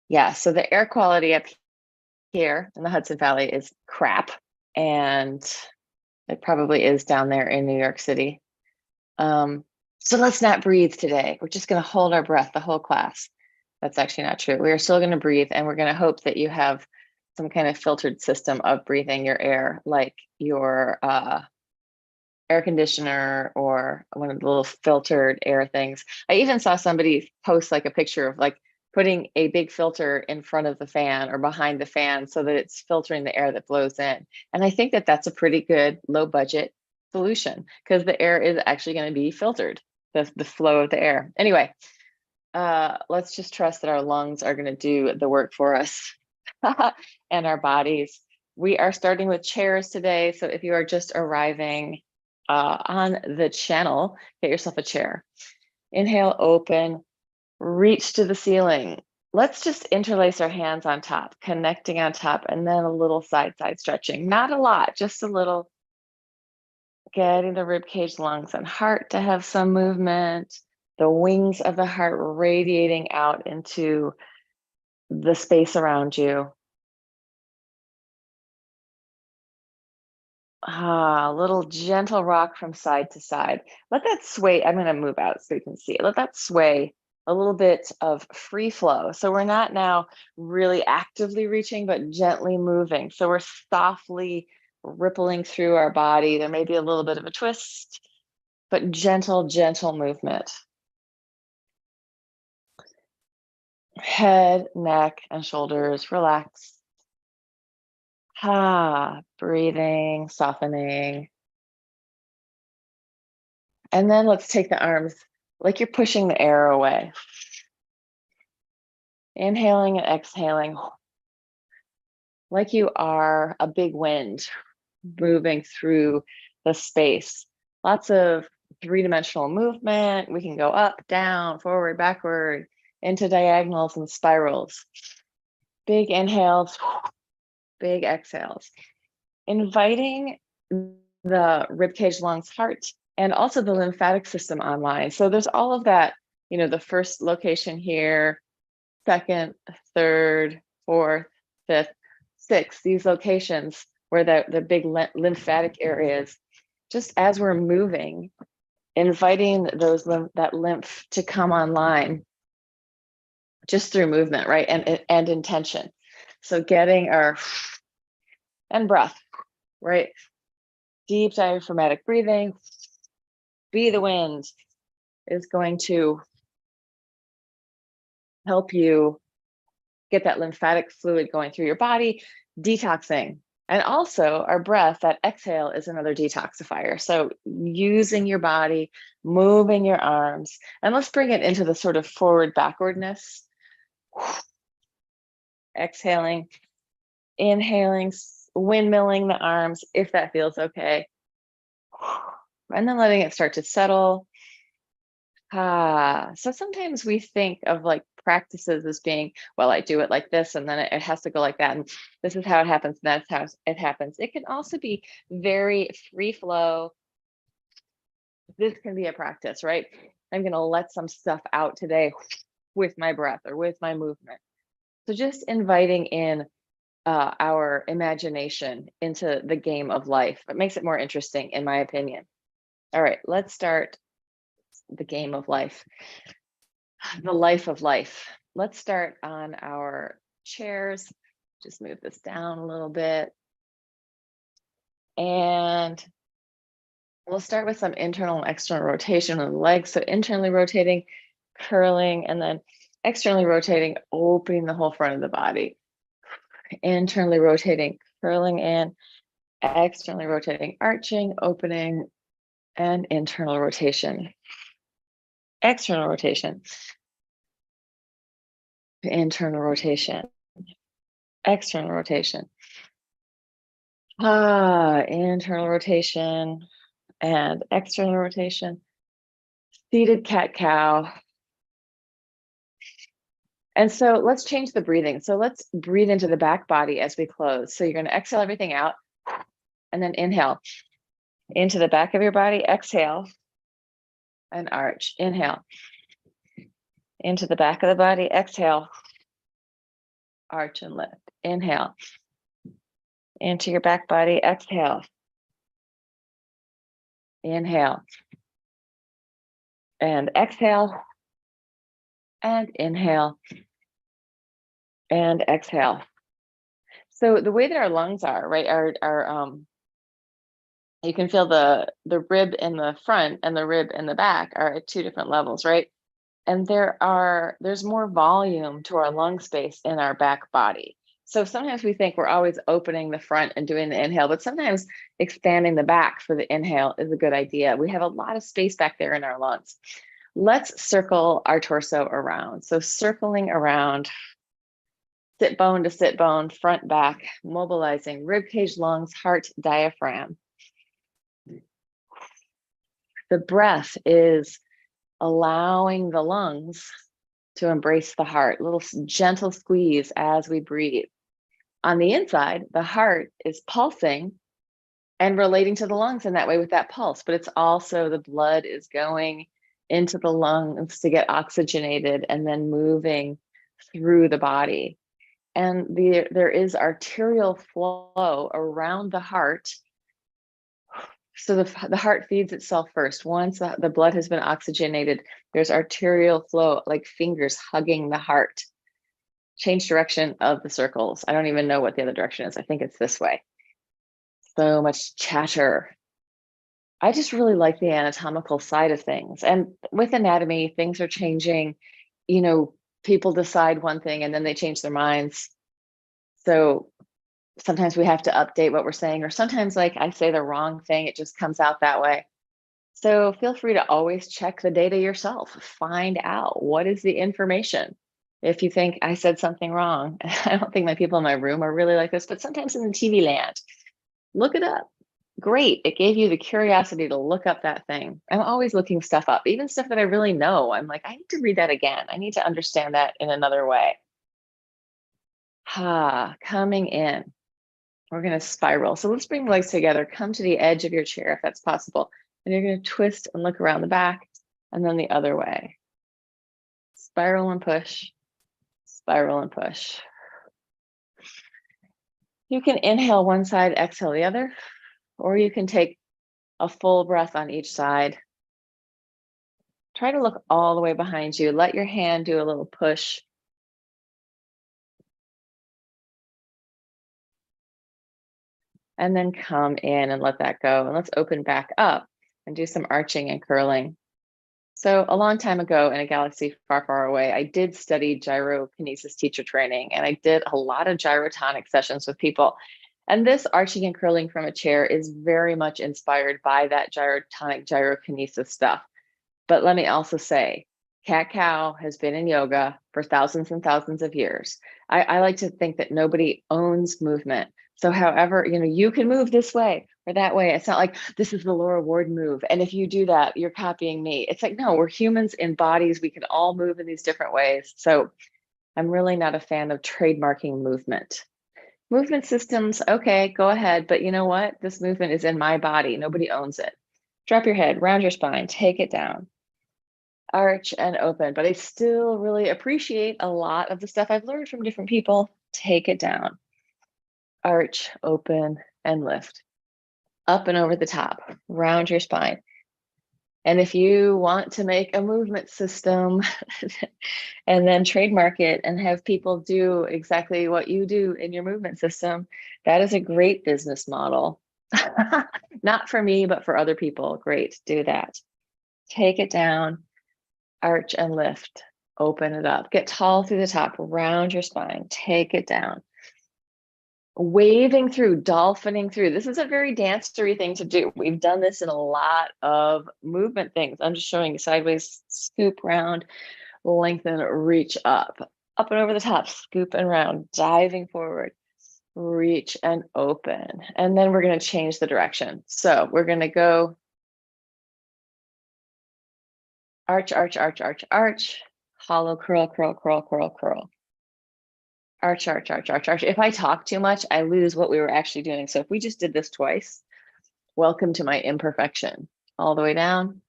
Yeah, so the air quality up here in the Hudson Valley is crap, and it probably is down there in New York City. So let's not breathe today. We're just going to hold our breath the whole class. That's actually not true. We are still going to breathe, and we're going to hope that you have some kind of filtered system of breathing your air, like your air conditioner or one of the little filtered air things. I even saw somebody post like a picture of like putting a big filter in front of the fan or behind the fan so that it's filtering the air that blows in. And I think that that's a pretty good low budget solution because the air is actually going to be filtered, the flow of the air. Anyway, let's just trust that our lungs are going to do the work for us and our bodies. We are starting with chairs today. So if you are just arriving on the channel, get yourself a chair. Inhale, open, reach to the ceiling. Let's just interlace our hands on top, connecting on top, and then a little side stretching. Not a lot, just a little. Getting the rib cage, lungs, and heart to have some movement. The wings of the heart radiating out into the space around you. A little gentle rock from side to side. Let that sway. I'm going to move out so you can see it. Let that sway, a little bit of free flow. So we're not now really actively reaching, but gently moving. So we're softly rippling through our body. There may be a little bit of a twist, but gentle, gentle movement. Head, neck, and shoulders relax. Breathing, softening. And then let's take the arms like you're pushing the air away. Inhaling and exhaling like you are a big wind moving through the space. Lots of three-dimensional movement. We can go up, down, forward, backward, into diagonals and spirals. Big inhales, big exhales. Inviting the ribcage, lungs, heart, and also the lymphatic system online. So there's all of that, the first location here, second, third, fourth, fifth, sixth, these locations where the big lymphatic areas, just as we're moving, inviting that lymph to come online just through movement, right? And intention. So getting our and breath, right? Deep diaphragmatic breathing. Be the wind is going to help you get that lymphatic fluid going through your body, detoxing. And also our breath, that exhale is another detoxifier. So using your body, moving your arms, and let's bring it into the sort of forward backwardness. Exhaling, inhaling, windmilling the arms, if that feels okay. And then letting it start to settle. So sometimes we think of like practices as being, well, I do it like this, and then it has to go like that. And this is how it happens. And that's how it happens. It can also be very free flow. This can be a practice, right? I'm going to let some stuff out today with my breath or with my movement. So just inviting in our imagination into the game of life. It makes it more interesting, in my opinion. All right, let's start the game of life, the life of life. Let's start on our chairs. Just move this down a little bit. And we'll start with some internal and external rotation of the legs. So internally rotating, curling, and then externally rotating, opening the whole front of the body. Internally rotating, curling in, externally rotating, arching, opening, and internal rotation. External rotation. Internal rotation. External rotation. Internal rotation and external rotation. Seated cat-cow. And so let's change the breathing. So let's breathe into the back body as we close. So you're going to exhale everything out and then inhale into the back of your body. Exhale and arch. Inhale into the back of the body. Exhale arch and lift. Inhale into your back body. Exhale. Inhale and exhale and inhale and exhale. So the way that our lungs are, right, you can feel the rib in the front and the rib in the back are at two different levels, right? And there's more volume to our lung space in our back body. So sometimes we think we're always opening the front and doing the inhale, but sometimes expanding the back for the inhale is a good idea. We have a lot of space back there in our lungs. Let's circle our torso around. So circling around, sit bone to sit bone, front, back, mobilizing rib cage, lungs, heart, diaphragm. The breath is allowing the lungs to embrace the heart, little gentle squeeze as we breathe. On the inside, the heart is pulsing and relating to the lungs in that way with that pulse, but it's also the blood is going into the lungs to get oxygenated and then moving through the body. And there is arterial flow around the heart. So the heart feeds itself first. Once the blood has been oxygenated, there's arterial flow, like fingers hugging the heart. Change direction of the circles. I don't even know what the other direction is. I think it's this way. So much chatter. I just really like the anatomical side of things. And with anatomy, things are changing. You know, people decide one thing and then they change their minds. So sometimes we have to update what we're saying, or sometimes like I say the wrong thing, it just comes out that way. So feel free to always check the data yourself, find out what is the information. If you think I said something wrong, I don't think my people in my room are really like this, but sometimes in the TV land, look it up. Great, it gave you the curiosity to look up that thing. I'm always looking stuff up, even stuff that I really know. I'm like, I need to read that again. I need to understand that in another way. Coming in. We're going to spiral. So let's bring the legs together. Come to the edge of your chair if that's possible. And you're going to twist and look around the back and then the other way. Spiral and push, spiral and push. You can inhale one side, exhale the other, or you can take a full breath on each side. Try to look all the way behind you. Let your hand do a little push. And then come in and let that go. And let's open back up and do some arching and curling. So a long time ago in a galaxy far, far away, I did study gyrokinesis teacher training, and I did a lot of gyrotonic sessions with people. And this arching and curling from a chair is very much inspired by that gyrokinesis stuff. But let me also say, cat-cow has been in yoga for thousands and thousands of years. I like to think that nobody owns movement. So however, you can move this way or that way. It's not like this is the Laura Ward move, and if you do that, you're copying me. It's like, no, we're humans in bodies. We can all move in these different ways. So I'm really not a fan of trademarking movement. Movement systems, okay, go ahead. But you know what? This movement is in my body. Nobody owns it. Drop your head, round your spine, take it down. Arch and open, but I still really appreciate a lot of the stuff I've learned from different people. Take it down. Arch, open, and lift. Up and over the top, round your spine. And if you want to make a movement system and then trademark it and have people do exactly what you do in your movement system, that is a great business model. Not for me, but for other people. Great, do that. Take it down, arch and lift, open it up. Get tall through the top, round your spine, take it down. Waving through, dolphining through. This is a very dancery thing to do. We've done this in a lot of movement things. I'm just showing you sideways, scoop round, lengthen, reach up and over the top, scoop and round, diving forward, reach and open. And then we're going to change the direction. So we're going to go arch, arch, arch, arch, arch, hollow, curl, curl, curl, curl, curl. Arch, arch, arch, arch, arch. If I talk too much, I lose what we were actually doing. So if we just did this twice, welcome to my imperfection. All the way down,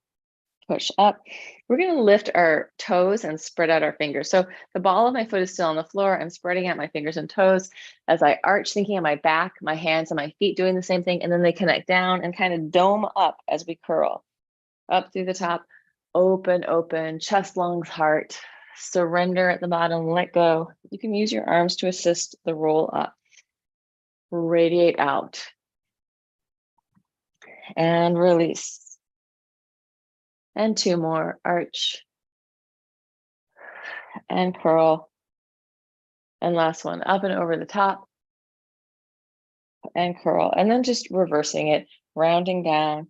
push up. We're going to lift our toes and spread out our fingers. So the ball of my foot is still on the floor. I'm spreading out my fingers and toes as I arch, thinking of my back, my hands, and my feet doing the same thing. And then they connect down and kind of dome up as we curl up through the top. Open, open, chest, lungs, heart. Surrender at the bottom, let go. You can use your arms to assist the roll up. Radiate out. And release. And two more, arch and curl. And last one, up and over the top and curl. And then just reversing it, rounding down,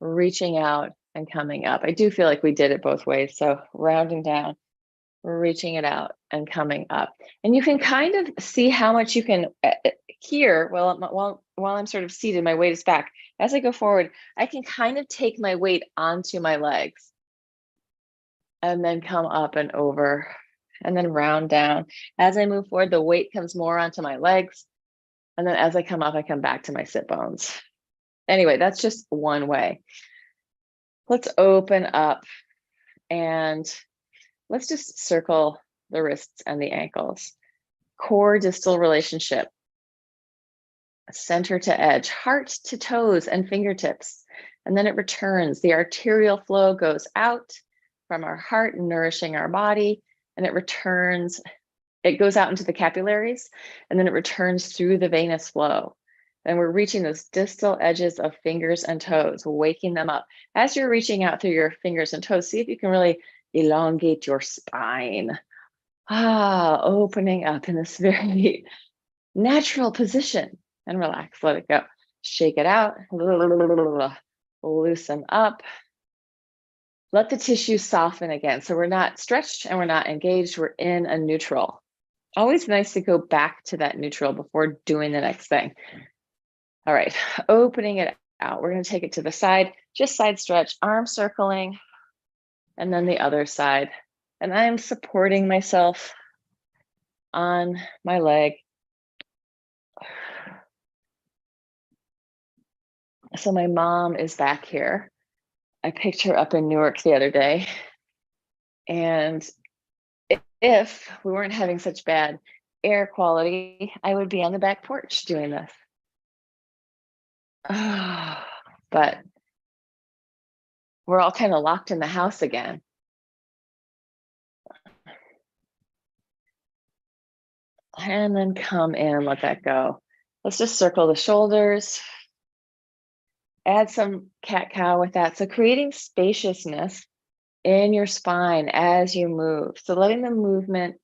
reaching out and coming up. I do feel like we did it both ways. So rounding down, reaching it out and coming up. And you can kind of see how much you can here, while I'm sort of seated, my weight is back. As I go forward, I can kind of take my weight onto my legs and then come up and over and then round down. As I move forward, the weight comes more onto my legs. And then as I come up, I come back to my sit bones. Anyway, that's just one way. Let's open up and let's just circle the wrists and the ankles. Core distal relationship. Center to edge, heart to toes and fingertips. And then it returns. The arterial flow goes out from our heart, nourishing our body, and it returns. It goes out into the capillaries, and then it returns through the venous flow. And we're reaching those distal edges of fingers and toes, waking them up. As you're reaching out through your fingers and toes, see if you can really elongate your spine. Opening up in this very natural position. And relax, let it go. Shake it out, loosen up. Let the tissue soften again. So we're not stretched and we're not engaged, we're in a neutral. Always nice to go back to that neutral before doing the next thing. All right, opening it out. We're gonna take it to the side, just side stretch, arm circling, and then the other side. And I'm supporting myself on my leg. So my mom is back here. I picked her up in Newark the other day. And if we weren't having such bad air quality, I would be on the back porch doing this. But we're all kind of locked in the house again. And then come in, let that go. Let's just circle the shoulders. Add some cat-cow with that. So creating spaciousness in your spine as you move. So letting the movement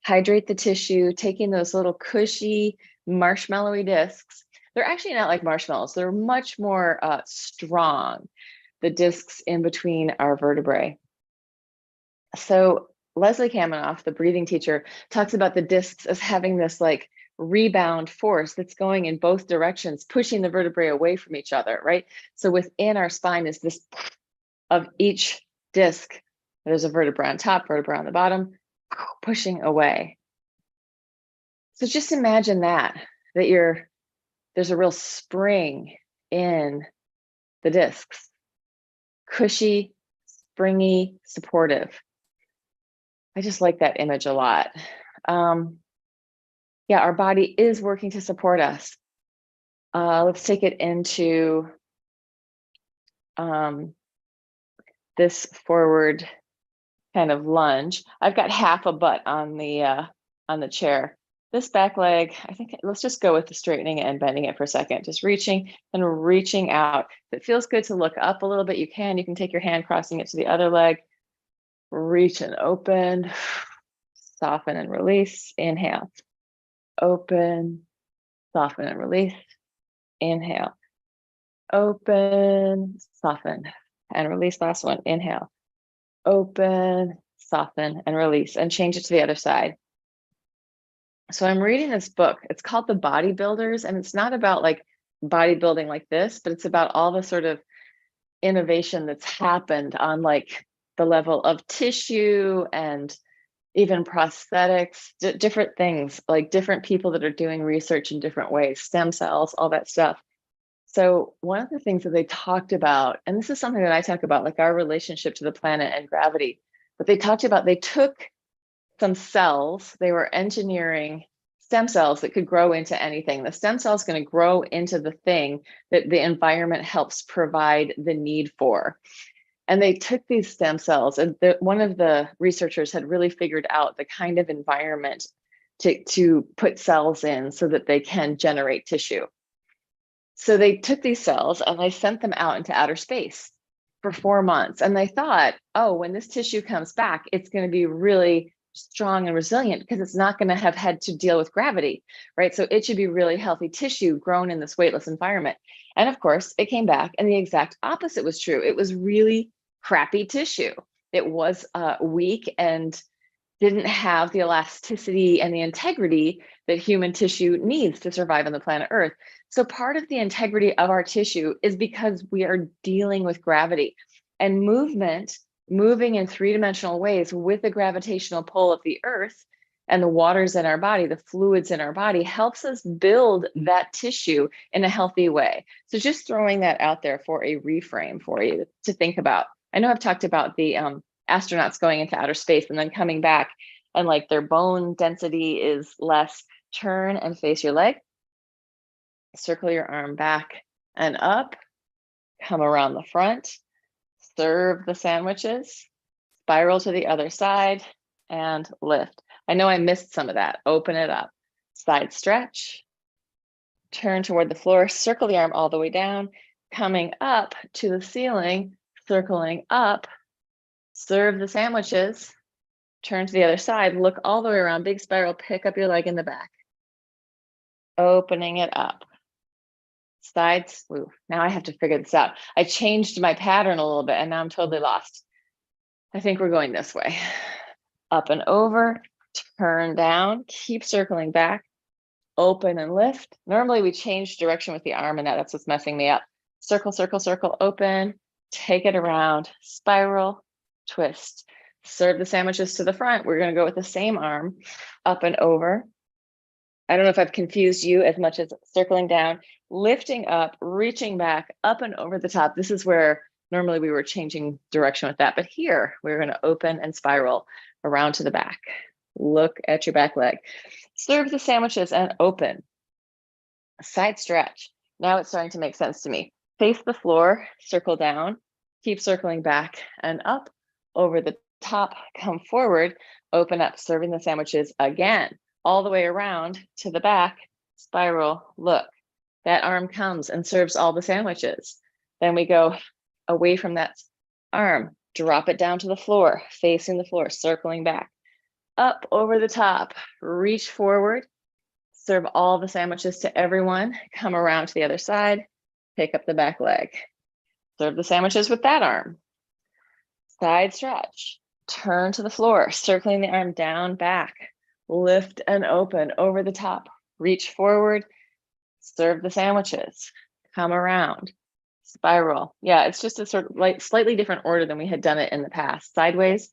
hydrate the tissue, taking those little cushy, marshmallowy discs. They're actually not like marshmallows. They're much more strong, the discs in between our vertebrae. So Leslie Kaminoff, the breathing teacher, talks about the discs as having this like rebound force that's going in both directions, pushing the vertebrae away from each other, right? So within our spine is this of each disc. There's a vertebra on top, vertebra on the bottom, pushing away. So just imagine that there's a real spring in the discs, cushy, springy, supportive. I just like that image a lot. Yeah, our body is working to support us. Let's take it into this forward kind of lunge. I've got half a butt on the chair. This back leg, I think let's just go with the straightening it and bending it for a second. Just reaching and reaching out. If it feels good to look up a little bit, you can take your hand crossing it to the other leg. Reach and open, soften and release. Inhale, open, soften and release. Inhale, open, soften and release. Last one, inhale, open, soften and release, and change it to the other side. So I'm reading this book. It's called The Bodybuilders, and it's not about like bodybuilding like this, but it's about all the sort of innovation that's happened on like the level of tissue and even prosthetics, different things, like different people that are doing research in different ways, stem cells, all that stuff. So one of the things that they talked about, and this is something that I talk about, like our relationship to the planet and gravity, but they talked about, they took some cells, they were engineering stem cells that could grow into anything. The stem cell is going to grow into the thing that the environment helps provide the need for. And they took these stem cells, and one of the researchers had really figured out the kind of environment to put cells in so that they can generate tissue. So they took these cells and they sent them out into outer space for 4 months. And they thought, oh, when this tissue comes back, it's going to be really strong and resilient because it's not going to have had to deal with gravity, right? So it should be really healthy tissue grown in this weightless environment. And of course, it came back and the exact opposite was true. It was really crappy tissue. It was weak and didn't have the elasticity and the integrity that human tissue needs to survive on the planet Earth. So part of the integrity of our tissue is because we are dealing with gravity and movement, moving in three-dimensional ways with the gravitational pull of the Earth and the waters in our body, the fluids in our body, helps us build that tissue in a healthy way. So just throwing that out there for a reframe for you to think about. I know I've talked about the astronauts going into outer space and then coming back and like their bone density is less. Turn and face your leg. Circle your arm back and up. Come around the front. Serve the sandwiches. Spiral to the other side and lift. I know I missed some of that. Open it up. Side stretch. Turn toward the floor. Circle the arm all the way down. Coming up to the ceiling. Circling up. Serve the sandwiches, turn to the other side, look all the way around, big spiral, pick up your leg in the back. Opening it up. Sides, ooh, now I have to figure this out. I changed my pattern a little bit and now I'm totally lost. I think we're going this way. Up and over, turn down, keep circling back, open and lift. Normally we change direction with the arm and that's what's messing me up. Circle, circle, circle, open, take it around, spiral, twist. Serve the sandwiches to the front. We're going to go with the same arm, up and over. I don't know if I've confused you as much as circling down, lifting up, reaching back, up and over the top. This is where normally we were changing direction with that, but here we're going to open and spiral around to the back. Look at your back leg. Serve the sandwiches and open. Side stretch. Now it's starting to make sense to me. Face the floor, circle down, keep circling back and up, over the top, come forward, open up, serving the sandwiches again, all the way around to the back, spiral, look. That arm comes and serves all the sandwiches. Then we go away from that arm, drop it down to the floor, facing the floor, circling back, up over the top, reach forward, serve all the sandwiches to everyone, come around to the other side, pick up the back leg, serve the sandwiches with that arm. Side stretch, turn to the floor, circling the arm down, back, lift and open over the top, reach forward, serve the sandwiches, come around, spiral. Yeah, it's just a sort of like slightly different order than we had done it in the past. Sideways,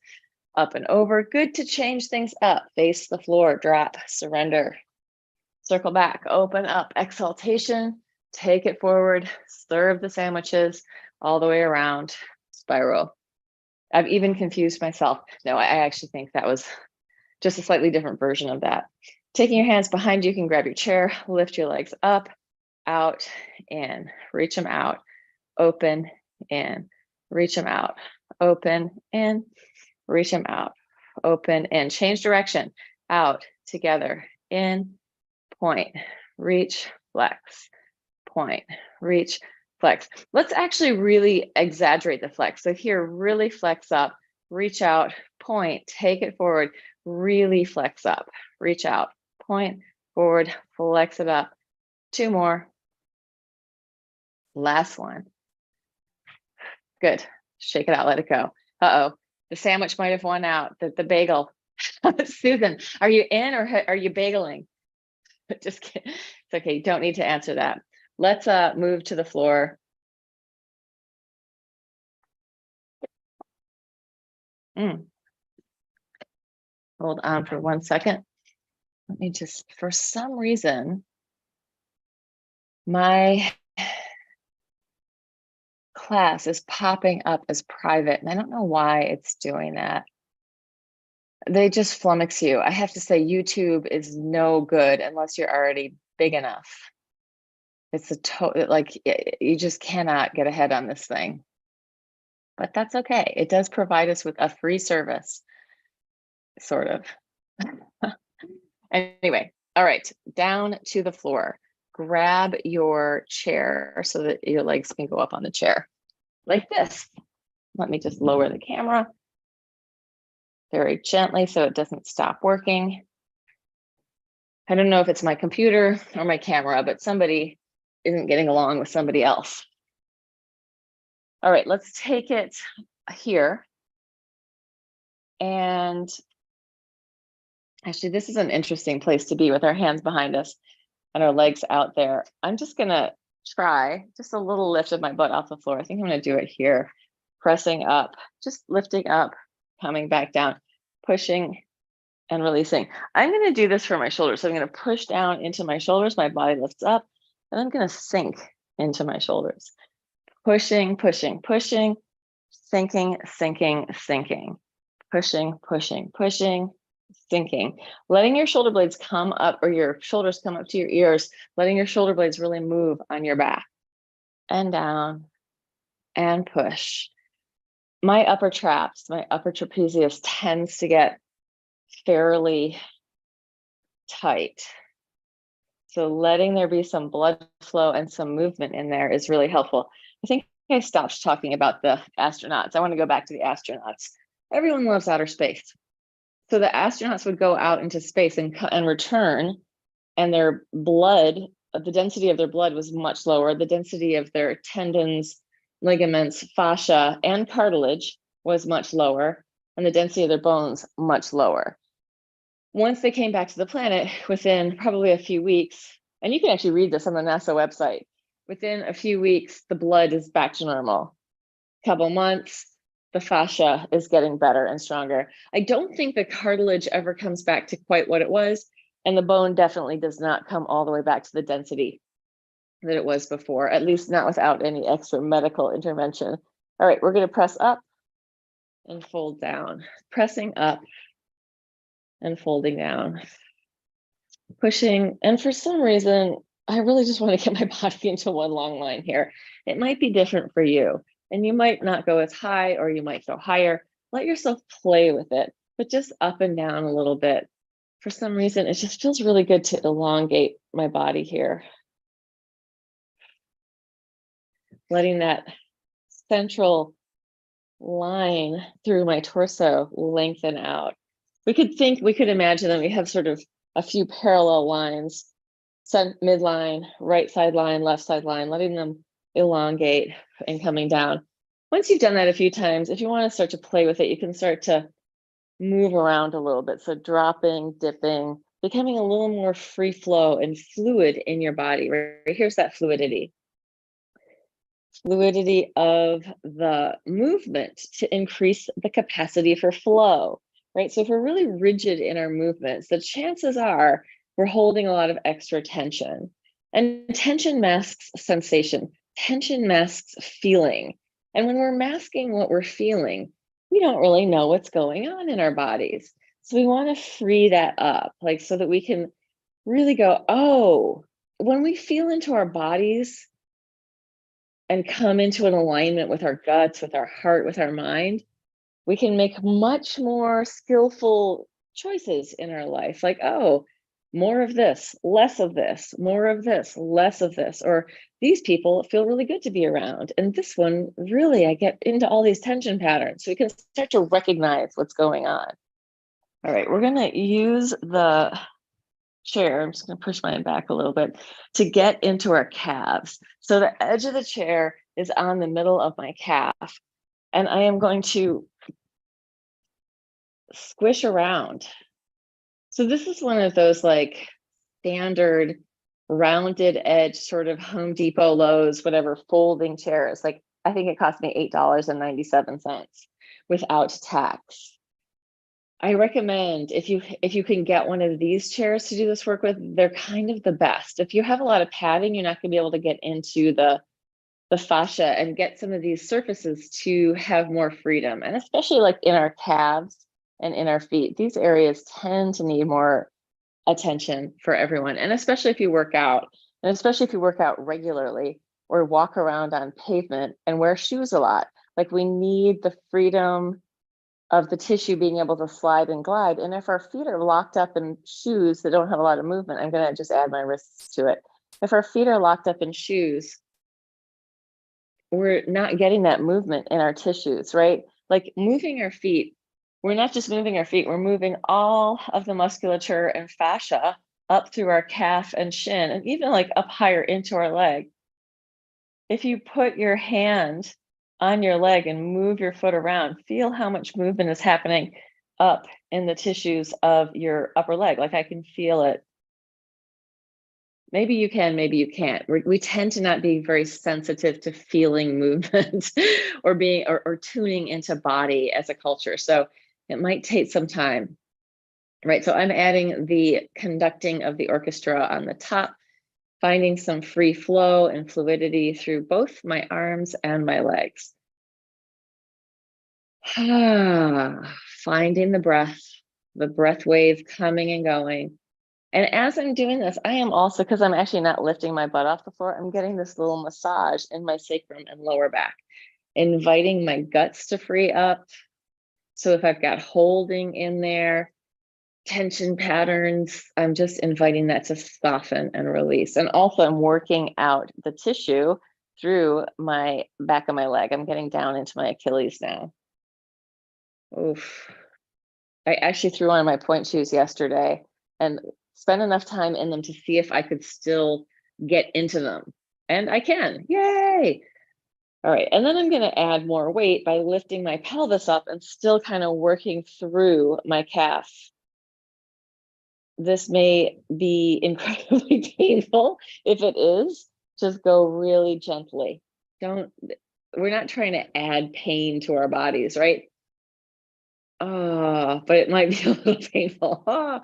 up and over. Good to change things up. Face the floor, drop, surrender. Circle back, open up, exhaltation, take it forward, serve the sandwiches all the way around, spiral. I've even confused myself. No, I actually think that was just a slightly different version of that. Taking your hands behind you, you can grab your chair, lift your legs up, out, in, reach them out, open, in, reach them out, open, in, reach them out, open, in. Change direction, out, together, in, point, reach, flex, point, reach, flex. Let's actually really exaggerate the flex. So here, really flex up, reach out, point, take it forward, really flex up, reach out, point, forward, flex it up. 2 more. Last one. Good. Shake it out, let it go. Uh-oh, the sandwich might have won out, the bagel. Susan, are you in or are you bageling? Just kidding. It's okay, you don't need to answer that. Let's move to the floor. Hold on for 1 second. Let me just, for some reason, my class is popping up as private, and I don't know why it's doing that. They just flummox you. I have to say, YouTube is no good unless you're already big enough. It's like you just cannot get ahead on this thing. But that's okay. It does provide us with a free service, sort of. Anyway, all right, down to the floor. Grab your chair so that your legs can go up on the chair like this. Let me just lower the camera very gently so it doesn't stop working. I don't know if it's my computer or my camera, but somebody isn't getting along with somebody else. All right, let's take it here. And actually, this is an interesting place to be with our hands behind us and our legs out there. I'm just gonna try just a little lift of my butt off the floor. I think I'm gonna do it here, pressing up, just lifting up, coming back down, pushing and releasing. I'm gonna do this for my shoulders. So I'm gonna push down into my shoulders, my body lifts up, and I'm gonna sink into my shoulders. Pushing, pushing, pushing, sinking, sinking, sinking, pushing, pushing, pushing, sinking, letting your shoulder blades come up, or your shoulders come up to your ears, letting your shoulder blades really move on your back and down and push. My upper traps, my upper trapezius tends to get fairly tight. So letting there be some blood flow and some movement in there is really helpful. I think I stopped talking about the astronauts. I want to go back to the astronauts. Everyone loves outer space. So the astronauts would go out into space and return, and their blood, the density of their blood was much lower. The density of their tendons, ligaments, fascia, and cartilage was much lower, and the density of their bones much lower. Once they came back to the planet, within probably a few weeks, and you can actually read this on the NASA website, within a few weeks, the blood is back to normal. Couple months, the fascia is getting better and stronger. I don't think the cartilage ever comes back to quite what it was, and the bone definitely does not come all the way back to the density that it was before, at least not without any extra medical intervention. All right, we're going to press up and fold down, pressing up and folding down, pushing. And for some reason, I really just want to get my body into one long line here. It might be different for you, and you might not go as high, or you might go higher. Let yourself play with it, but just up and down a little bit. For some reason, it just feels really good to elongate my body here. Letting that central line through my torso lengthen out. We could imagine that we have sort of a few parallel lines, midline, right side line, left side line, letting them elongate and coming down. Once you've done that a few times, if you want to start to play with it, you can start to move around a little bit. So dropping, dipping, becoming a little more free flow and fluid in your body. Right here's that fluidity. Fluidity of the movement to increase the capacity for flow, right? So if we're really rigid in our movements, the chances are we're holding a lot of extra tension. And tension masks sensation. Tension masks feeling. And when we're masking what we're feeling, we don't really know what's going on in our bodies. So we want to free that up, like so that we can really go, oh, when we feel into our bodies and come into an alignment with our guts, with our heart, with our mind, we can make much more skillful choices in our life. Like, oh, more of this, less of this, more of this, less of this, or these people feel really good to be around. And this one, really, I get into all these tension patterns. So we can start to recognize what's going on. All right, we're gonna use the chair. I'm just gonna push mine back a little bit to get into our calves. So the edge of the chair is on the middle of my calf, and I am going to squish around. So this is one of those like standard rounded edge sort of Home Depot, Lowe's, whatever folding chairs. Like I think it cost me $8.97 without tax. I recommend if you can get one of these chairs to do this work with, they're kind of the best. If you have a lot of padding, you're not going to be able to get into the the fascia and get some of these surfaces to have more freedom. And especially like in our calves and in our feet, these areas tend to need more attention for everyone. And especially if you work out, and especially if you work out regularly or walk around on pavement and wear shoes a lot, like we need the freedom of the tissue being able to slide and glide. And if our feet are locked up in shoes that don't have a lot of movement, I'm going to just add my wrists to it. If our feet are locked up in shoes, we're not getting that movement in our tissues, right? Like moving our feet, we're not just moving our feet, we're moving all of the musculature and fascia up through our calf and shin, and even like up higher into our leg. If you put your hand on your leg and move your foot around, feel how much movement is happening up in the tissues of your upper leg. Like I can feel it. Maybe you can, maybe you can't. We tend to not be very sensitive to feeling movement or being or tuning into body as a culture. So it might take some time, right? So I'm adding the conducting of the orchestra on the top, finding some free flow and fluidity through both my arms and my legs. Finding the breath wave coming and going. And as I'm doing this, I am also, because I'm actually not lifting my butt off the floor, I'm getting this little massage in my sacrum and lower back, inviting my guts to free up. So if I've got holding in there, tension patterns, I'm just inviting that to soften and release. And also I'm working out the tissue through my back of my leg. I'm getting down into my Achilles now. Oof. I actually threw on my point shoes yesterday and spent enough time in them to see if I could still get into them. And I can, yay. All right, and then I'm gonna add more weight by lifting my pelvis up and still kind of working through my calf. This may be incredibly painful. If it is, just go really gently. We're not trying to add pain to our bodies, right? Oh, but it might be a little painful. Oh,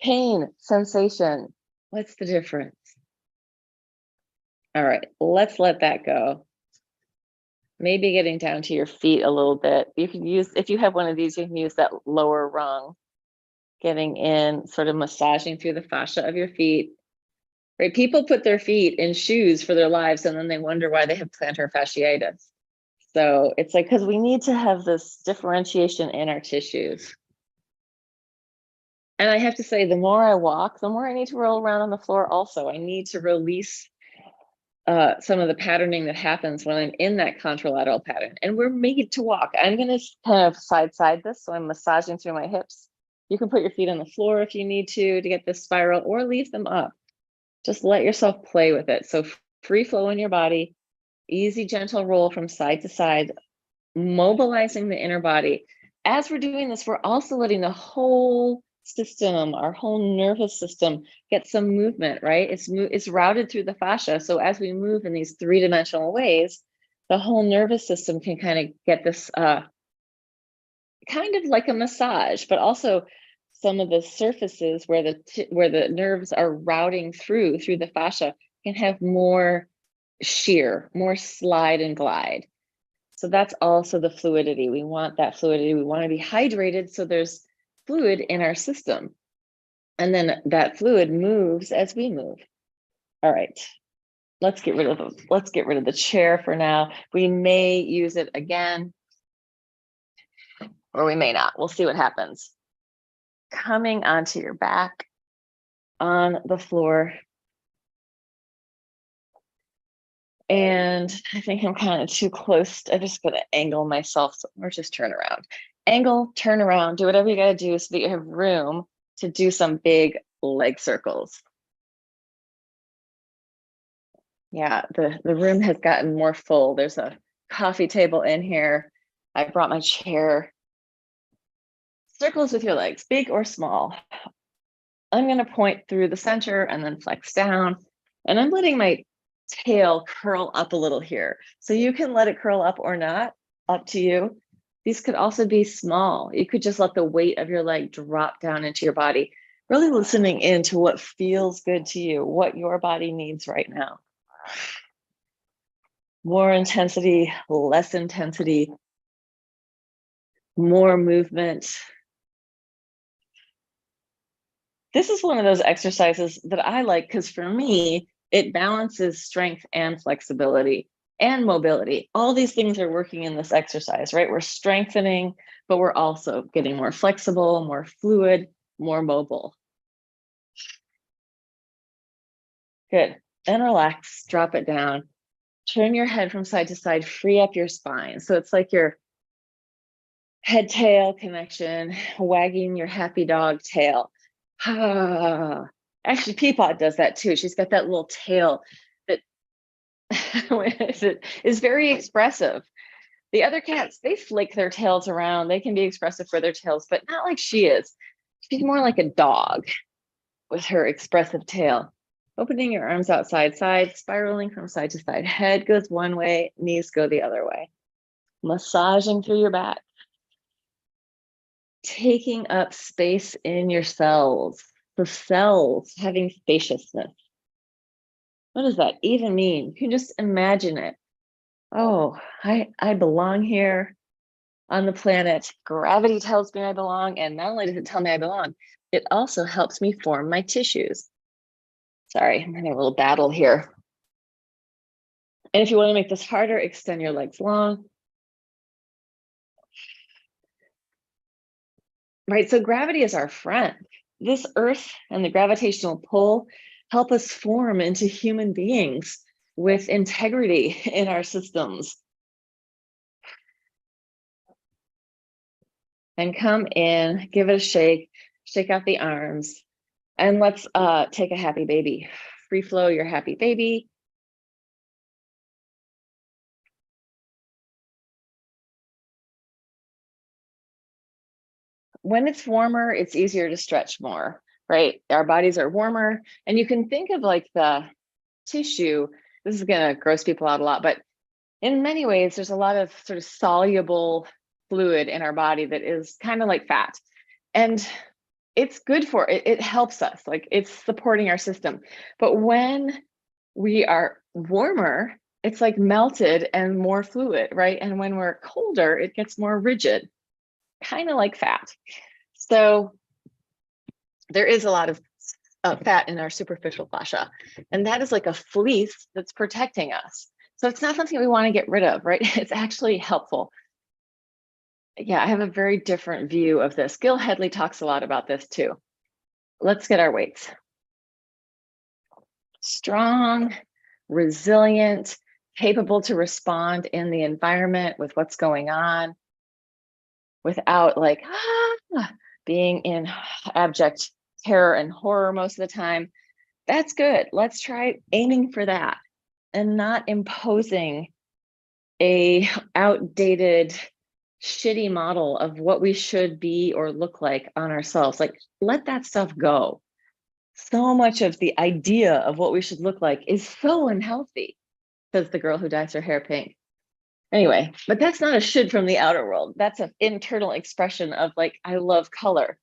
pain, sensation. What's the difference? All right, let's let that go. Maybe getting down to your feet a little bit. You can use, if you have one of these, you can use that lower rung, getting in, sort of massaging through the fascia of your feet. Right? People put their feet in shoes for their lives and then they wonder why they have plantar fasciitis. So it's like, because we need to have this differentiation in our tissues. And I have to say, the more I walk, the more I need to roll around on the floor also. I need to release some of the patterning that happens when I'm in that contralateral pattern. And we're made to walk. I'm going to kind of side this. So I'm massaging through my hips. You can put your feet on the floor if you need to get this spiral, or leave them up. Just let yourself play with it. So free flow in your body, easy, gentle roll from side to side, mobilizing the inner body. As we're doing this, we're also letting the whole system, our whole nervous system, get some movement, right? It's routed through the fascia. So as we move in these three-dimensional ways, the whole nervous system can kind of get this kind of like a massage, but also some of the surfaces where the nerves are routing through the fascia can have more shear, more slide and glide. So that's also the fluidity. We want that fluidity. We want to be hydrated so there's fluid in our system. And then that fluid moves as we move. All right. Let's get rid of the chair for now. We may use it again, or we may not. We'll see what happens. Coming onto your back on the floor. And I think I'm kind of too close. I'm just going to angle myself, or just turn around. Angle, turn around, do whatever you got to do so that you have room to do some big leg circles. Yeah, the room has gotten more full. There's a coffee table in here. I brought my chair. Circles with your legs, big or small. I'm going to point through the center and then flex down. And I'm letting my tail curl up a little here. So you can let it curl up or not, up to you. These could also be small. You could just let the weight of your leg drop down into your body, really listening into what feels good to you, what your body needs right now. More intensity, less intensity, more movement. This is one of those exercises that I like because for me, it balances strength and flexibility and mobility. All these things are working in this exercise, right? We're strengthening, but we're also getting more flexible, more fluid, more mobile. Good. And relax, drop it down. Turn your head from side to side, free up your spine. So it's like your head tail connection, wagging your happy dog tail. Actually, Peapod does that too. She's got that little tail that is very expressive. The other cats, they flick their tails around. They can be expressive for their tails, but not like she is. She's more like a dog with her expressive tail. Opening your arms outside, spiraling from side to side. Head goes one way, knees go the other way. Massaging through your back. Taking up space in your cells. The cells having spaciousness. What does that even mean? You can just imagine it. Oh, I belong here on the planet. Gravity tells me I belong. And not only does it tell me I belong, it also helps me form my tissues. Sorry, I'm having a little battle here. And if you want to make this harder, extend your legs long. Right, so gravity is our friend. This earth and the gravitational pull help us form into human beings with integrity in our systems. And come in, give it a shake out the arms, and let's take a happy baby. Free flow your happy baby. When it's warmer, it's easier to stretch more, right? Our bodies are warmer, and you can think of like the tissue. This is going to gross people out a lot, but in many ways, there's a lot of sort of soluble fluid in our body that is kind of like fat. And it's good for it. It helps us, like it's supporting our system. But when we are warmer, it's like melted and more fluid, right? And when we're colder, it gets more rigid, kind of like fat. So there is a lot of fat in our superficial fascia, and that is like a fleece that's protecting us. So it's not something we want to get rid of, right? It's actually helpful. Yeah, I have a very different view of this. Gil Hedley talks a lot about this too. Let's get our weights. Strong, resilient, capable to respond in the environment with what's going on without like being in abject terror and horror most of the time. That's good. Let's try aiming for that and not imposing a outdated, shitty model of what we should be or look like on ourselves. Like, let that stuff go. So much of the idea of what we should look like is so unhealthy, says the girl who dyes her hair pink. Anyway, but that's not a should from the outer world. That's an internal expression of like, I love color.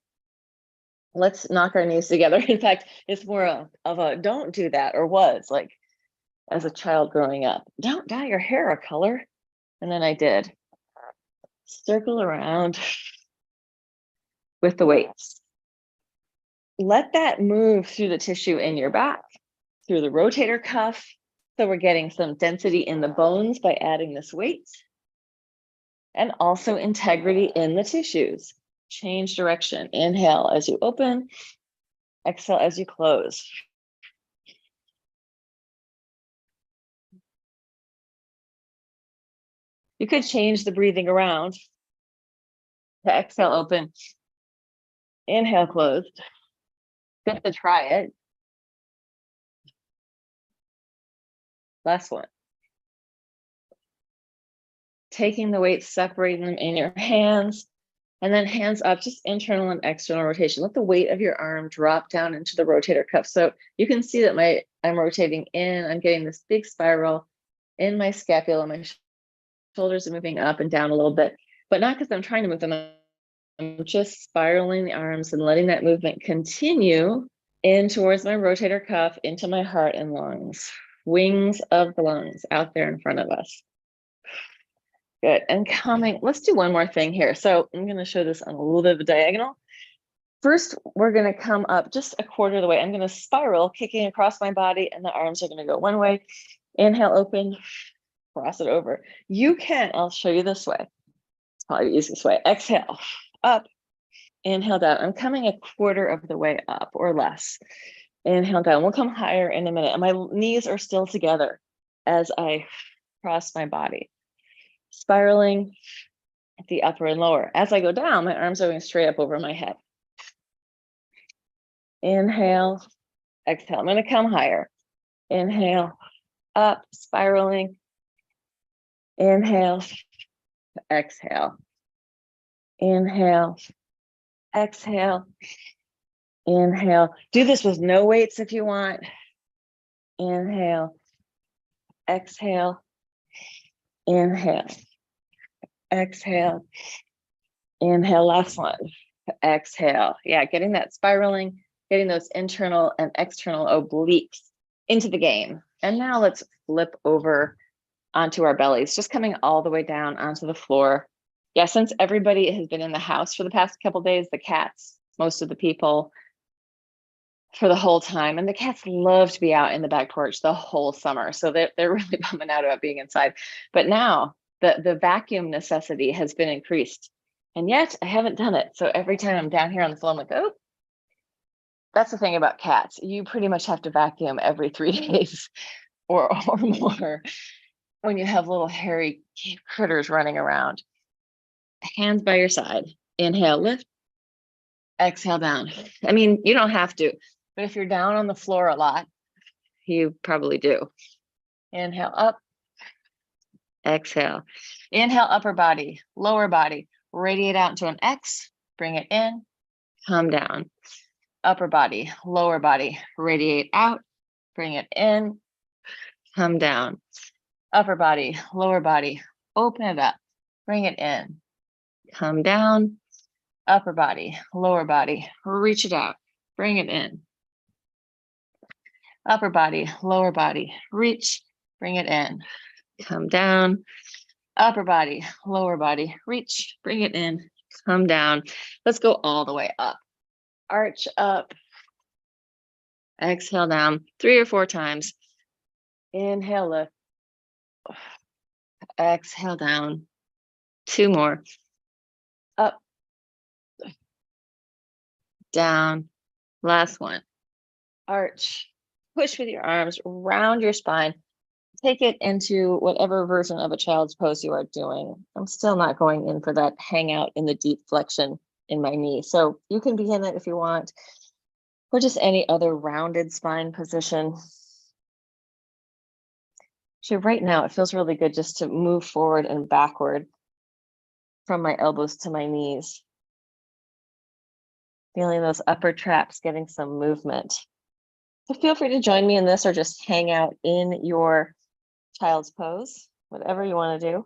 Let's knock our knees together. In fact, it's more of a don't do that, or was like as a child growing up. Don't dye your hair a color. And then I did. Circle around with the weights. Let that move through the tissue in your back, through the rotator cuff. So we're getting some density in the bones by adding this weight. And also integrity in the tissues. Change direction. Inhale as you open. Exhale as you close. You could change the breathing around to exhale open. Inhale closed. Good to try it. Last one. Taking the weights, separating them in your hands, and then hands up, just internal and external rotation. Let the weight of your arm drop down into the rotator cuff. So you can see that I'm rotating in, I'm getting this big spiral in my scapula. My shoulders are moving up and down a little bit, but not because I'm trying to move them. I'm just spiraling the arms and letting that movement continue in towards my rotator cuff, into my heart and lungs. Wings of the lungs out there in front of us. Good. And coming, let's do one more thing here. So I'm going to show this on a little bit of a diagonal. First, we're going to come up just a quarter of the way. I'm going to spiral, kicking across my body, and the arms are going to go one way. Inhale, open, cross it over. You can, I'll show you this way. It's probably the easiest way. Exhale, up, inhale, down. I'm coming a quarter of the way up or less. Inhale, down. We'll come higher in a minute. And my knees are still together as I cross my body. Spiraling at the upper and lower. As I go down, my arms are going straight up over my head. Inhale, exhale. I'm going to come higher. Inhale, up, spiraling. Inhale, exhale. Inhale, exhale. Inhale. Do this with no weights if you want. Inhale, exhale. Inhale, exhale. Inhale, last one. Exhale. Yeah, getting that spiraling, getting those internal and external obliques into the game. And now let's flip over onto our bellies, just coming all the way down onto the floor. Yeah, since everybody has been in the house for the past couple of days, the cats, most of the people, for the whole time. And the cats love to be out in the back porch the whole summer. So they're really bumming out about being inside. But now the vacuum necessity has been increased. And yet I haven't done it. So every time I'm down here on the floor, I'm like, oh, that's the thing about cats. You pretty much have to vacuum every 3 days or more when you have little hairy critters running around. Hands by your side. Inhale, lift. Exhale, down. I mean, you don't have to, but if you're down on the floor a lot, you probably do. Inhale, up. Exhale. Inhale, upper body, lower body. Radiate out into an X. Bring it in. Come down. Upper body, lower body. Radiate out. Bring it in. Come down. Upper body, lower body. Open it up. Bring it in. Come down. Upper body, lower body. Reach it out. Bring it in. Upper body, lower body. Reach. Bring it in. Come down. Upper body, lower body. Reach. Bring it in. Come down. Let's go all the way up. Arch up. Exhale down 3 or 4 times. Inhale, lift. Exhale down. 2 more. Up. Down. Last one. Arch. Push with your arms, round your spine. Take it into whatever version of a child's pose you are doing. I'm still not going in for that hangout in the deep flexion in my knee. So you can begin it if you want, or just any other rounded spine position. So right now, it feels really good just to move forward and backward from my elbows to my knees. Feeling those upper traps, getting some movement. So feel free to join me in this or just hang out in your child's pose, whatever you want to do.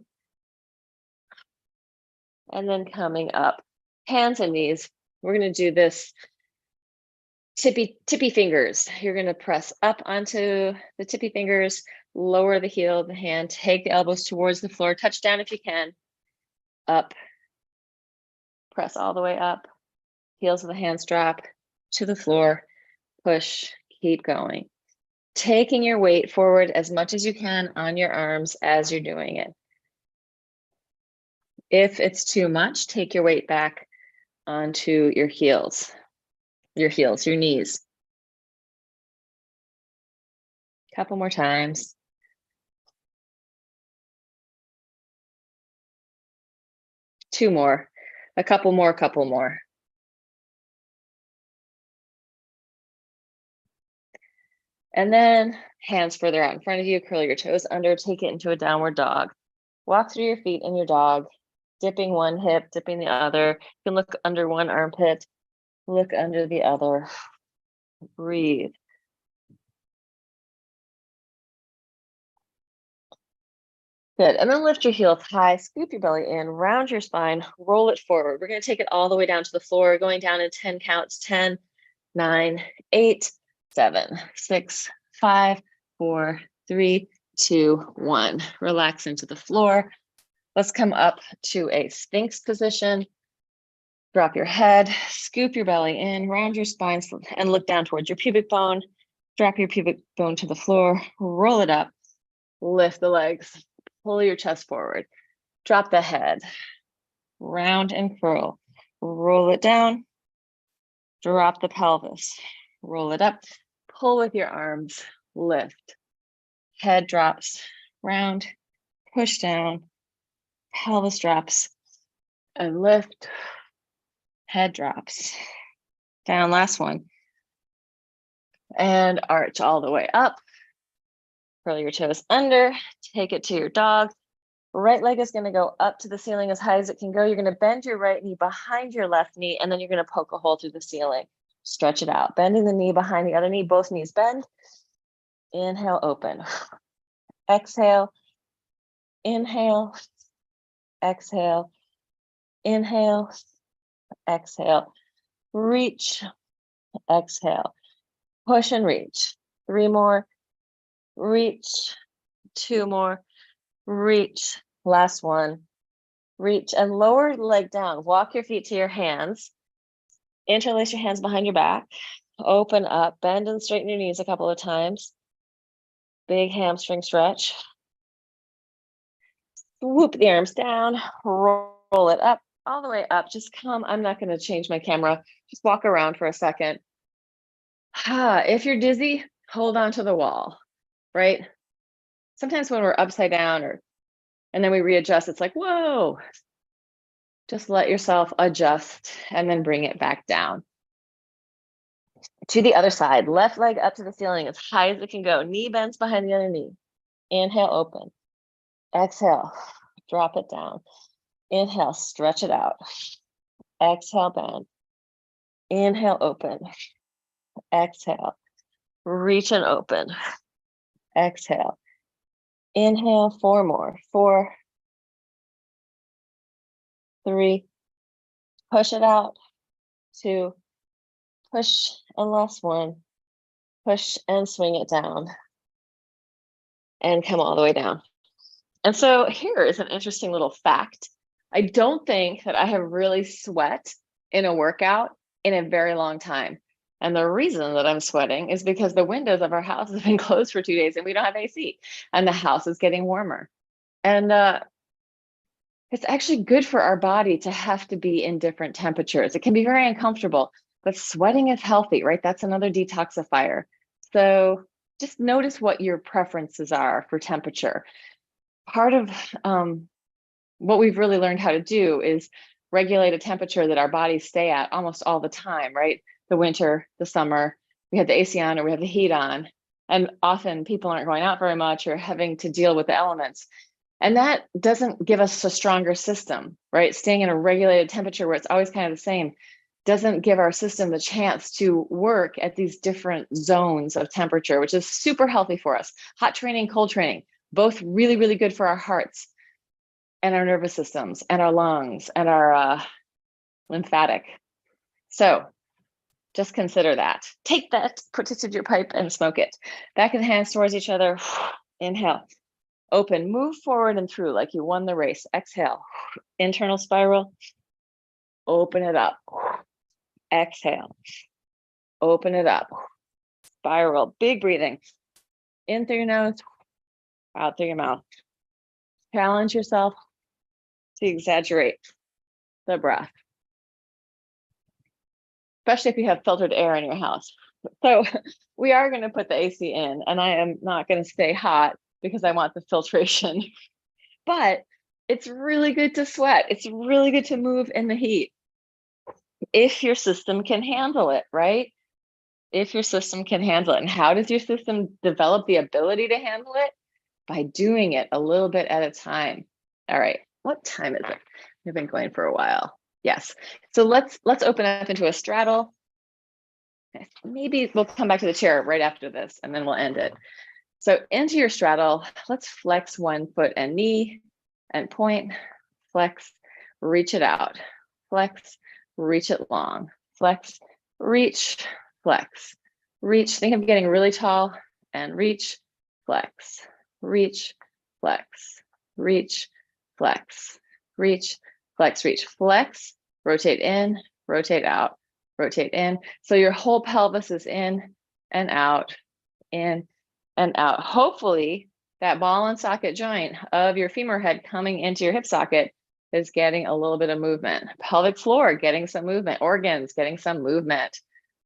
And then coming up, hands and knees. We're going to do this tippy fingers. You're going to press up onto the tippy fingers, lower the heel of the hand, take the elbows towards the floor, touch down if you can, up, press all the way up, heels of the hands drop to the floor, push, keep going. Taking your weight forward as much as you can on your arms as you're doing it. If it's too much, take your weight back onto your heels, your knees. Couple more times. Two more, a couple more. And then hands further out in front of you, curl your toes under, take it into a downward dog. Walk through your feet in your dog, dipping one hip, dipping the other. You can look under one armpit, look under the other. Breathe. Good, and then lift your heels high, scoop your belly in, round your spine, roll it forward. We're gonna take it all the way down to the floor, going down in 10 counts, 10, 9, 8, 7, 6, 5, 4, 3, 2, 1. Relax into the floor. Let's come up to a Sphinx position. Drop your head, scoop your belly in, round your spine, and look down towards your pubic bone. Drop your pubic bone to the floor, roll it up, lift the legs, pull your chest forward, drop the head, round and curl, roll it down, drop the pelvis, roll it up, pull with your arms, lift, head drops, round, push down, pelvis drops, and lift, head drops, down, last one. And arch all the way up. Curl your toes under, take it to your dog. Right leg is gonna go up to the ceiling as high as it can go. You're gonna bend your right knee behind your left knee, and then you're gonna poke a hole through the ceiling. Stretch it out, bending the knee behind the other knee, both knees bend. Inhale, open. Exhale, inhale, exhale, inhale, exhale. Reach, exhale. Push and reach. 3 more. Reach. 2 more. Reach. Last one. Reach and lower the leg down. Walk your feet to your hands. Interlace your hands behind your back. Open up. Bend and straighten your knees a couple of times. Big hamstring stretch. Swoop the arms down. Roll it up. All the way up. Just come. I'm not going to change my camera. Just walk around for a second. If you're dizzy, hold on to the wall, right? Sometimes when we're upside down and then we readjust, it's like, whoa. Just let yourself adjust and then bring it back down. To the other side, left leg up to the ceiling as high as it can go. Knee bends behind the other knee. Inhale, open. Exhale, drop it down. Inhale, stretch it out. Exhale, bend. Inhale, open. Exhale, reach and open. Exhale. Inhale, 4 more. 4, 3, push it out. 2, push, and last one. Push and swing it down. And come all the way down. And so here is an interesting little fact. I don't think that I have really sweat in a workout in a very long time. And the reason that I'm sweating is because the windows of our house have been closed for 2 days and we don't have AC and the house is getting warmer. And it's actually good for our body to have to be in different temperatures. It can be very uncomfortable, but sweating is healthy, right? That's another detoxifier. So just notice what your preferences are for temperature. Part of what we've really learned how to do is regulate a temperature that our bodies stay at almost all the time, right? The winter, the summer, we have the AC on or we have the heat on. And often people aren't going out very much or having to deal with the elements. And that doesn't give us a stronger system, right? Staying in a regulated temperature where it's always kind of the same doesn't give our system the chance to work at these different zones of temperature, which is super healthy for us. Hot training, cold training, both really, really good for our hearts and our nervous systems and our lungs and our lymphatic. So just consider that. Take that, put it to your pipe and smoke it. Back of the hands towards each other. Inhale. Open, move forward and through like you won the race. Exhale, internal spiral. Open it up. Exhale, open it up. Spiral, big breathing. In through your nose, out through your mouth. Challenge yourself to exaggerate the breath, especially if you have filtered air in your house. So we are going to put the AC in, and I am not going to stay hot because I want the filtration, but it's really good to sweat. It's really good to move in the heat if your system can handle it, right? If your system can handle it. And how does your system develop the ability to handle it? By doing it a little bit at a time. All right, what time is it? We've been going for a while. Yes, so let's open up into a straddle. Maybe we'll come back to the chair right after this and then we'll end it. So into your straddle, let's flex 1 foot and knee and point, flex, reach it out, flex, reach it long, flex, reach, flex, reach. Think of getting really tall and reach, flex, reach, flex, reach, flex, reach, flex, reach, flex, rotate in, rotate out, rotate in. So your whole pelvis is in and out, in and out. Hopefully that ball and socket joint of your femur head coming into your hip socket is getting a little bit of movement. Pelvic floor getting some movement, organs getting some movement.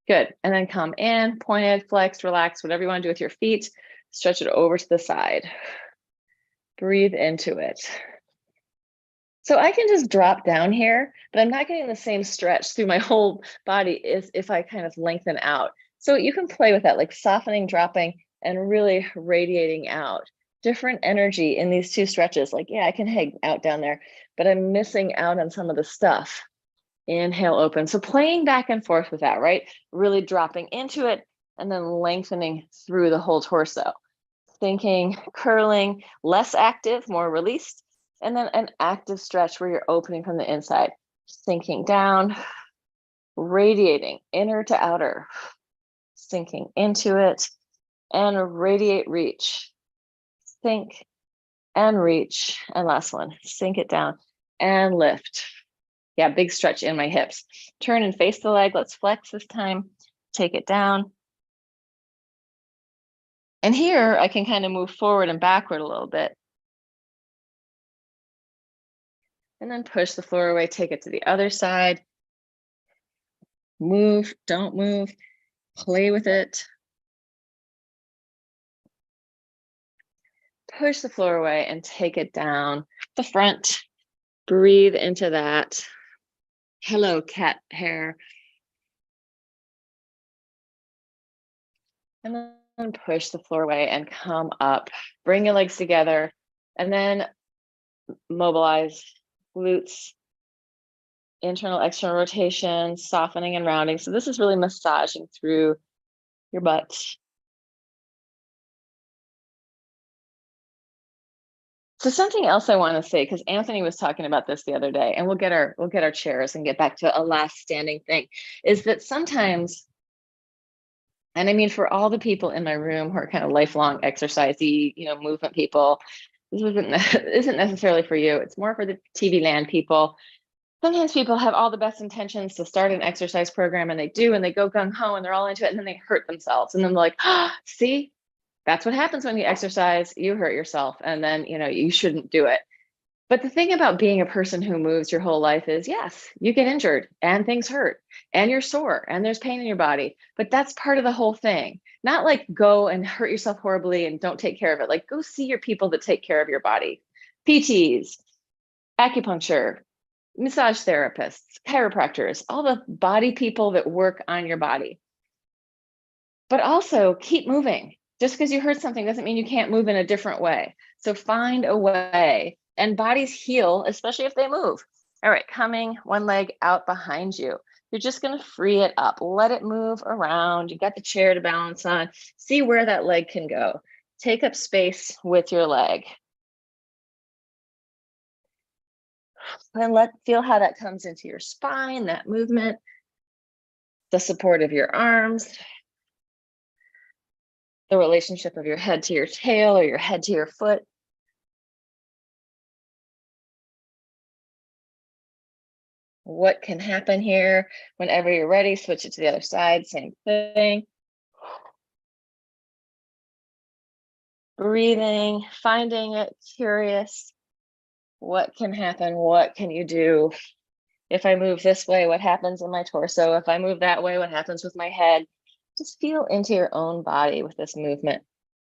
Good. And then come in, pointed, flex, relax, whatever you want to do with your feet. Stretch it over to the side. Breathe into it. So I can just drop down here, but I'm not getting the same stretch through my whole body as if I kind of lengthen out. So you can play with that, like softening, dropping, and really radiating out. Different energy in these two stretches. Like, yeah, I can hang out down there, but I'm missing out on some of the stuff. Inhale, open. So playing back and forth with that, right? Really dropping into it and then lengthening through the whole torso. Thinking, curling, less active, more released. And then an active stretch where you're opening from the inside. Sinking down, radiating inner to outer. Sinking into it and radiate, reach. Sink and reach. And last one, sink it down and lift. Yeah, big stretch in my hips. Turn and face the leg. Let's flex this time. Take it down. And here I can kind of move forward and backward a little bit. And then push the floor away, take it to the other side. Move, don't move, play with it. Push the floor away and take it down the front. Breathe into that. Hello, cat hair. And then push the floor away and come up. Bring your legs together and then mobilize glutes, internal, external rotation, softening and rounding. So this is really massaging through your butt. So something else I want to say, because Anthony was talking about this the other day, and we'll get our chairs and get back to a last standing thing, is that sometimes, and I mean for all the people in my room who are kind of lifelong exercisey, movement people, this isn't necessarily for you. It's more for the TV land people. Sometimes people have all the best intentions to start an exercise program, and they do, and they go gung-ho and they're all into it, and then they hurt themselves. And then they're like, see, that's what happens when you exercise, you hurt yourself, and then, you shouldn't do it. But the thing about being a person who moves your whole life is, yes, you get injured and things hurt and you're sore and there's pain in your body, but that's part of the whole thing. Not like go and hurt yourself horribly and don't take care of it. Like go see your people that take care of your body. PTs, acupuncture, massage therapists, chiropractors, all the body people that work on your body. But also keep moving. Just because you hurt something doesn't mean you can't move in a different way. So find a way, and bodies heal, especially if they move. All right, coming one leg out behind you. You're just going to free it up. Let it move around. You got the chair to balance on. See where that leg can go. Take up space with your leg. And feel how that comes into your spine, that movement, the support of your arms, the relationship of your head to your tail or your head to your foot. What can happen here? Whenever you're ready, switch it to the other side, same thing. Breathing, finding it, curious. What can happen? What can you do? If I move this way, what happens in my torso? If I move that way, what happens with my head? Just feel into your own body with this movement.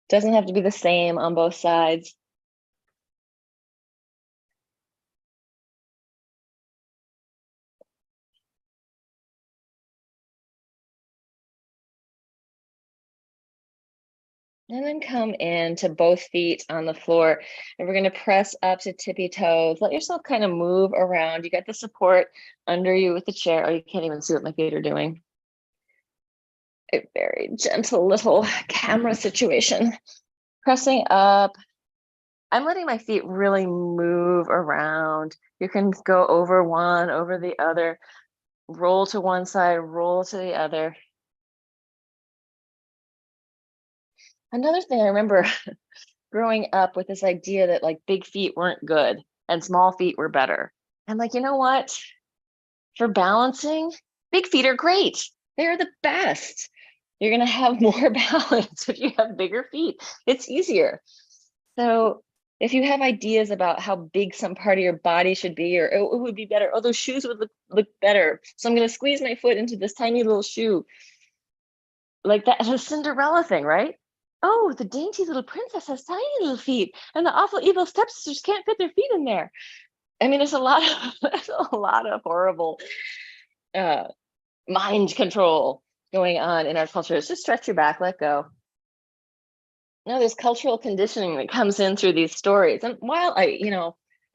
Doesn't have to be the same on both sides. And then come in to both feet on the floor. And we're going to press up to tippy toes. Let yourself kind of move around. You got the support under you with the chair. Oh, you can't even see what my feet are doing. A very gentle little camera situation. Pressing up. I'm letting my feet really move around. You can go over one, over the other. Roll to one side, roll to the other. Another thing I remember growing up with this idea that like big feet weren't good and small feet were better. I'm like, you know what? For balancing, big feet are great. They're the best. You're going to have more balance if you have bigger feet. It's easier. So if you have ideas about how big some part of your body should be, or oh, it would be better, oh, those shoes would look better. So I'm going to squeeze my foot into this tiny little shoe. Like that, a Cinderella thing, right? Oh, the dainty little princess has tiny little feet, and the awful evil stepsisters can't fit their feet in there. I mean, there's a lot of there's a lot of horrible uh, mind control going on in our culture. It's just stretch your back, let go. No, there's cultural conditioning that comes in through these stories. And while I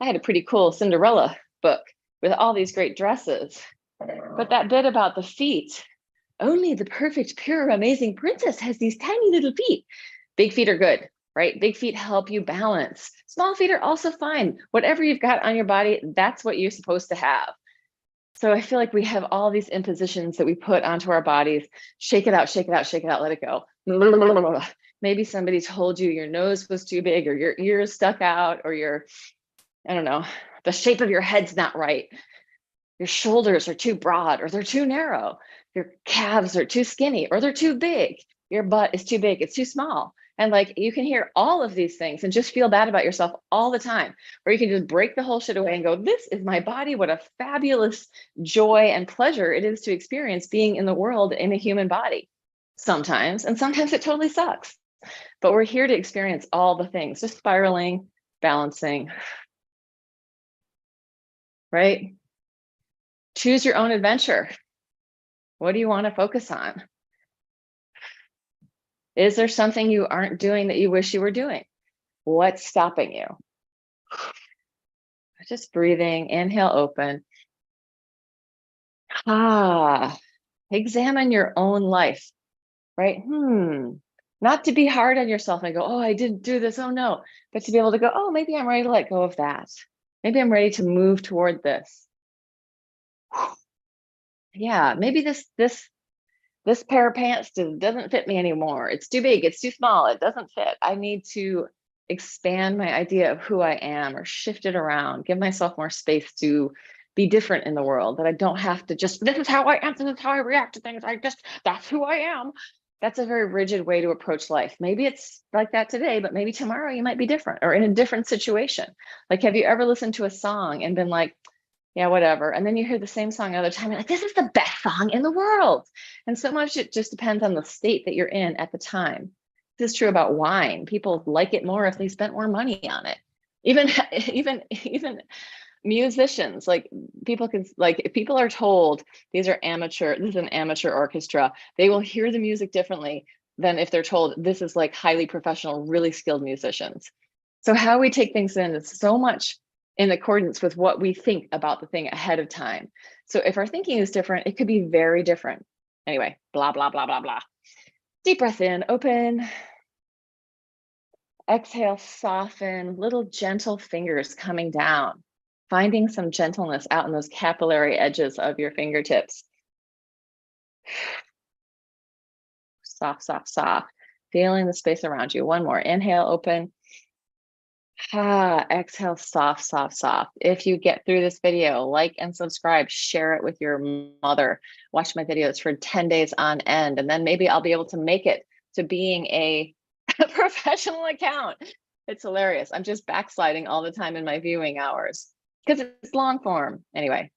had a pretty cool Cinderella book with all these great dresses, but that bit about the feet, only the perfect, pure, amazing princess has these tiny little feet. Big feet are good, right? Big feet help you balance. Small feet are also fine. Whatever you've got on your body, that's what you're supposed to have. So I feel like we have all these impositions that we put onto our bodies. Shake it out, shake it out, shake it out, let it go. Maybe somebody told you your nose was too big, or your ears stuck out, or I don't know, the shape of your head's not right. Your shoulders are too broad, or they're too narrow. Your calves are too skinny, or they're too big. Your butt is too big, it's too small. And like you can hear all of these things and just feel bad about yourself all the time. Or you can just break the whole shit away and go, this is my body. What a fabulous joy and pleasure it is to experience being in the world in a human body sometimes. And sometimes it totally sucks. But we're here to experience all the things, just spiraling, balancing, right? Choose your own adventure. What do you want to focus on? Is there something you aren't doing that you wish you were doing? What's stopping you? Just breathing, inhale, open. Examine your own life, right? Not to be hard on yourself and go, oh, I didn't do this, oh no, but to be able to go, oh, maybe I'm ready to let go of that. Maybe I'm ready to move toward this. Yeah, maybe this pair of pants doesn't fit me anymore. It's too big, it's too small, it doesn't fit. I need to expand my idea of who I am, or shift it around, give myself more space to be different in the world, that I don't have to just, this is how I am, this is how I react to things. That's who I am. That's a very rigid way to approach life. Maybe it's like that today, but maybe tomorrow you might be different, or in a different situation. Like, have you ever listened to a song and been like, yeah, whatever. And then you hear the same song another time, you're like, this is the best song in the world. And so much it just depends on the state that you're in at the time. This is true about wine. People like it more if they spent more money on it. Even musicians, like people can, like if people are told this is an amateur orchestra, they will hear the music differently than if they're told this is like highly professional, really skilled musicians. So how we take things in is so much in accordance with what we think about the thing ahead of time. So if our thinking is different, it could be very different. Anyway, blah, blah, blah, blah, blah. Deep breath in, open. Exhale, soften, little gentle fingers coming down, finding some gentleness out in those capillary edges of your fingertips. Soft, soft, soft. Feeling the space around you. One more. Inhale, open. Exhale, soft, soft, soft. If you get through this video, like and subscribe, share it with your mother. Watch my videos for 10 days on end, and then maybe I'll be able to make it to being a professional account. It's hilarious. I'm just backsliding all the time in my viewing hours because it's long form. Anyway,